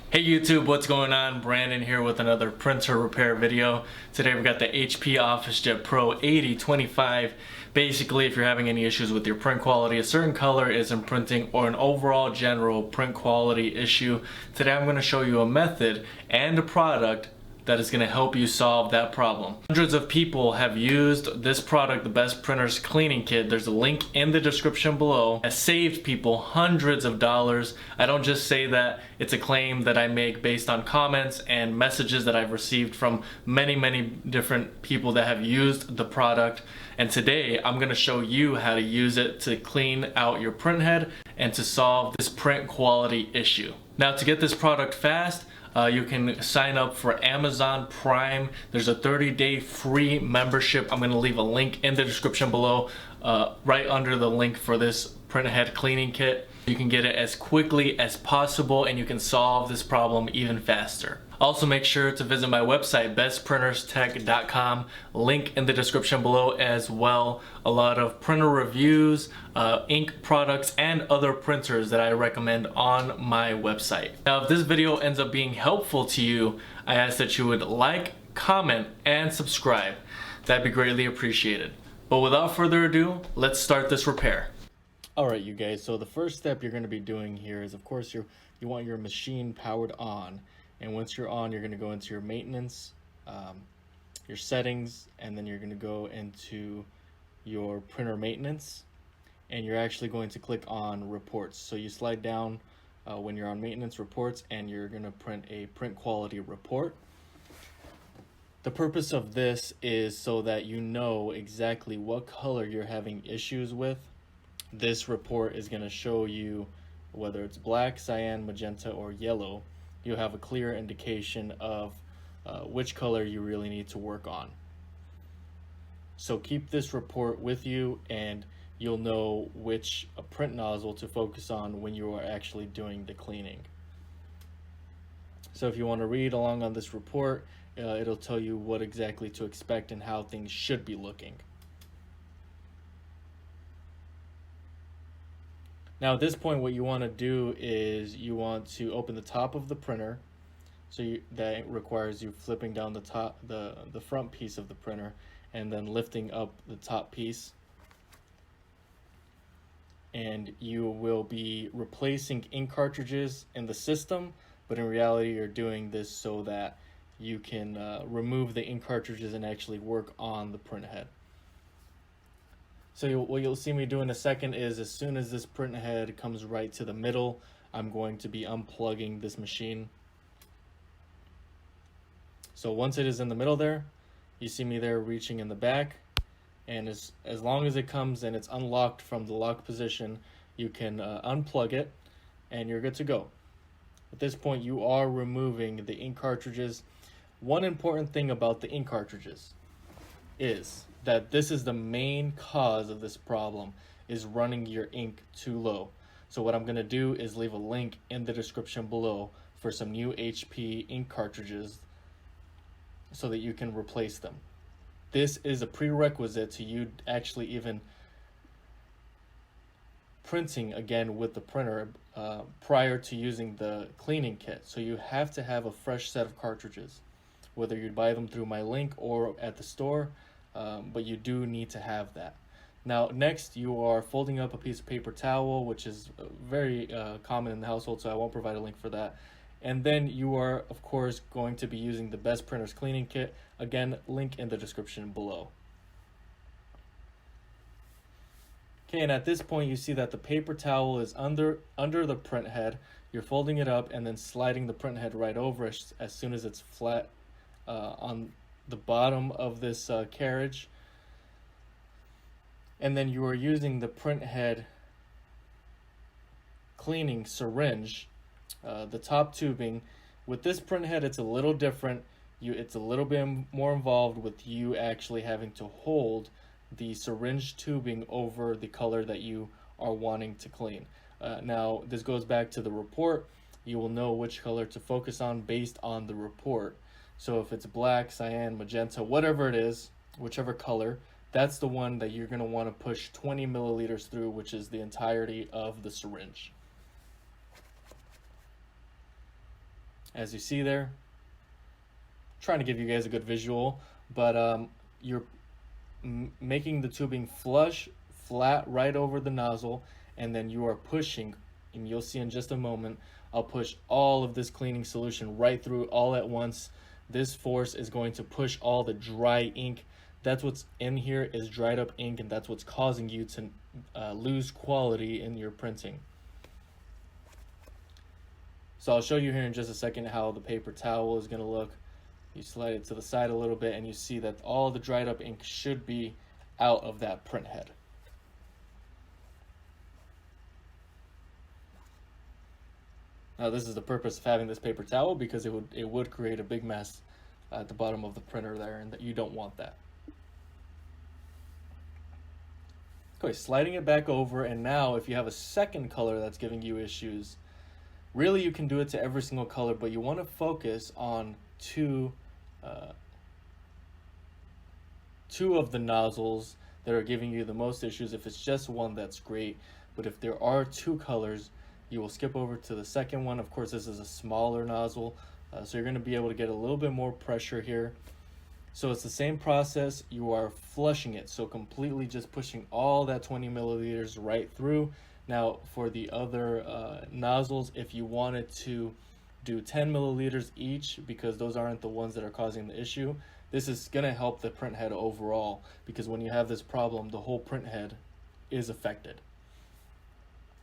Hey YouTube, what's going on? Brandon here with another printer repair video. Today we've got the HP Officejet Pro 8025. Basically, if you're having any issues with your print quality, a certain color isn't printing, or an overall general print quality issue, today I'm going to show you a method and a product that is going to help you solve that problem. Hundreds of people have used this product, the Best Printers Cleaning Kit. There's a link in the description below. It saved people hundreds of dollars. I don't just say that, it's a claim that I make based on comments and messages that I've received from many different people that have used the product. And today I'm going to show you how to use it to clean out your print head and to solve this print quality issue. Now, to get this product fast, you can sign up for Amazon Prime. There's a 30-day free membership. I'm going to leave a link in the description below, right under the link for this print head cleaning kit. You can get it as quickly as possible and you can solve this problem even faster. Also, make sure to visit my website, bestprinterstech.com. Link in the description below as well. A lot of printer reviews, ink products, and other printers that I recommend on my website. Now, if this video ends up being helpful to you, I ask that you would like, comment, and subscribe. That'd be greatly appreciated. But without further ado, let's start this repair. Alright, you guys, so the first step you're going to be doing here is, of course, you want your machine powered on. And once you're on, you're going to go into your maintenance, your settings, and then you're going to go into your printer maintenance, and you're actually going to click on reports. So you slide down when you're on maintenance reports, and you're going to print a print quality report. The purpose of this is so that you know exactly what color you're having issues with. This report is going to show you whether it's black, cyan, magenta, or yellow. You'll have a clear indication of which color you really need to work on. So keep this report with you and you'll know which print nozzle to focus on when you are actually doing the cleaning. So if you want to read along on this report, it'll tell you what exactly to expect and how things should be looking. Now at this point, what you want to do is you want to open the top of the printer. So that requires you flipping down the top, the front piece of the printer, and then lifting up the top piece. And you will be replacing ink cartridges in the system, but in reality you're doing this so that you can remove the ink cartridges and actually work on the print head. So what you'll see me do in a second is, as soon as this print head comes right to the middle, I'm going to be unplugging this machine. So once it is in the middle there, you see me there reaching in the back, and as long as it comes and it's unlocked from the lock position, you can unplug it and you're good to go. At this point, you are removing the ink cartridges. One important thing about the ink cartridges is that this is the main cause of this problem, is running your ink too low. So what I'm going to do is leave a link in the description below for some new HP ink cartridges so that you can replace them. This is a prerequisite to you actually even printing again with the printer prior to using the cleaning kit. So you have to have a fresh set of cartridges, whether you buy them through my link or at the store. But you do need to have that. Now, next, you are folding up a piece of paper towel, which is very common in the household, so I won't provide a link for that. And then you are, of course, going to be using the Best Printers Cleaning Kit. Again, link in the description below. Okay, and at this point, you see that the paper towel is under the print head. You're folding it up and then sliding the print head right over as soon as it's flat on the bottom of this carriage, and then you are using the print head cleaning syringe, the top tubing. With this print head, it's a little different. It's a little bit more involved with you actually having to hold the syringe tubing over the color that you are wanting to clean. Now, this goes back to the report. You will know which color to focus on based on the report. So if it's black, cyan, magenta, whatever it is, whichever color, that's the one that you're going to want to push 20 milliliters through, which is the entirety of the syringe. as you see there. Trying to give you guys a good visual, but you're making the tubing flush, flat, right over the nozzle, and then you are pushing, and you'll see in just a moment, I'll push all of this cleaning solution right through all at once. This force is going to push all the dry ink. That's what's in here, is dried up ink, and that's what's causing you to lose quality in your printing. So I'll show you here in just a second how the paper towel is going to look. You slide it to the side a little bit and you see that all the dried up ink should be out of that print head. Now this is the purpose of having this paper towel, because it would create a big mess at the bottom of the printer there, and that you don't want that. Okay, sliding it back over, and now if you have a second color that's giving you issues, really you can do it to every single color, but you want to focus on two of the nozzles that are giving you the most issues. If it's just one, that's great, but if there are two colors, you will skip over to the second one. Of course, this is a smaller nozzle, so you're going to be able to get a little bit more pressure here. So it's the same process. You are flushing it, so completely just pushing all that 20 milliliters right through. Now for the other nozzles, if you wanted to do 10 milliliters each, because those aren't the ones that are causing the issue, this is going to help the print head overall, because when you have this problem, the whole print head is affected.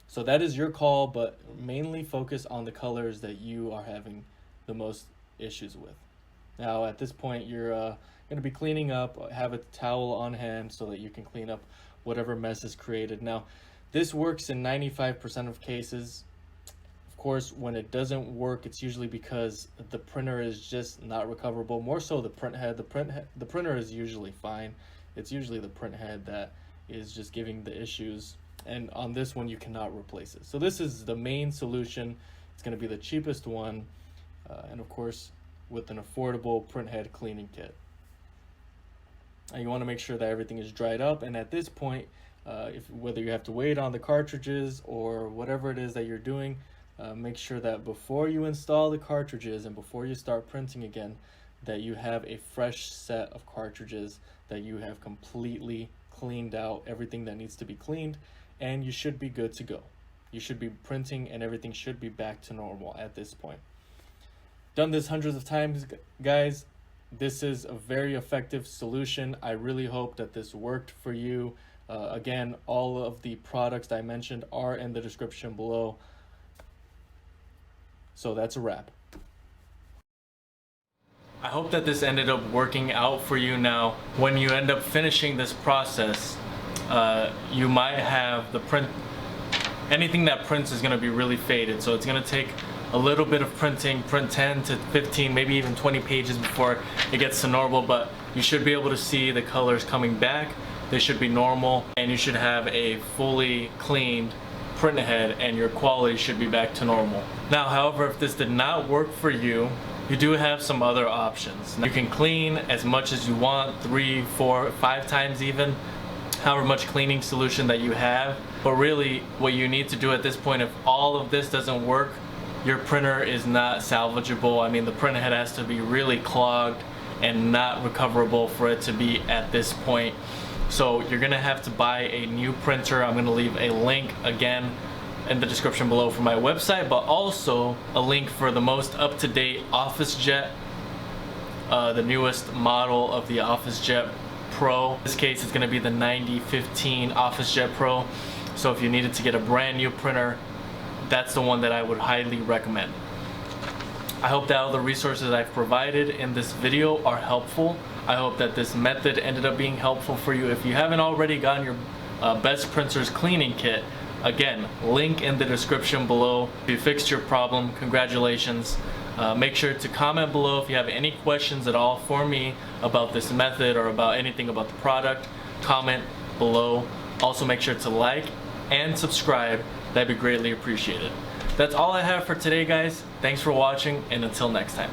So that is your call, but mainly focus on the colors that you are having the most issues with. Now at this point, you're going to be cleaning up. Have a towel on hand so that you can clean up whatever mess is created. Now this works in 95% of cases. Of course, when it doesn't work, it's usually because the printer is just not recoverable. More so the print head. The printer is usually fine. It's usually the print head that is just giving the issues. And on this one, you cannot replace it. So this is the main solution. It's going to be the cheapest one, and of course with an affordable print head cleaning kit. And you want to make sure that everything is dried up, and at this point, whether you have to wait on the cartridges or whatever it is that you're doing, make sure that before you install the cartridges and before you start printing again, that you have a fresh set of cartridges that you have completely cleaned out, everything that needs to be cleaned, and you should be good to go. You should be printing and everything should be back to normal at this point. Done this hundreds of times, guys. This is a very effective solution. I really hope that this worked for you. Again, all of the products I mentioned are in the description below. So that's a wrap. I hope that this ended up working out for you. Now, when you end up finishing this process, you might have the print, anything that prints is going to be really faded, so it's going to take a little bit of printing, print 10 to 15, maybe even 20 pages before it gets to normal, but you should be able to see the colors coming back. They should be normal, and you should have a fully cleaned print head, and your quality should be back to normal. Now, however, if this did not work for you, you do have some other options. You can clean as much as you want, 3, 4, 5 times even, however much cleaning solution that you have. But really, what you need to do at this point, if all of this doesn't work, your printer is not salvageable. I mean, the print head has to be really clogged and not recoverable for it to be at this point. So you're gonna have to buy a new printer. I'm gonna leave a link again in the description below for my website, but also a link for the most up-to-date Officejet, the newest model of the Officejet Pro. In this case, it's gonna be the 9015 Officejet Pro. So if you needed to get a brand new printer, that's the one that I would highly recommend. I hope that all the resources I've provided in this video are helpful. I hope that this method ended up being helpful for you. If you haven't already gotten your Best Printers cleaning kit, again, link in the description below. If you fixed your problem, congratulations. Make sure to comment below if you have any questions at all for me about this method or about anything about the product. Comment below. Also make sure to like and subscribe. That'd be greatly appreciated. That's all I have for today, guys. Thanks for watching, and until next time.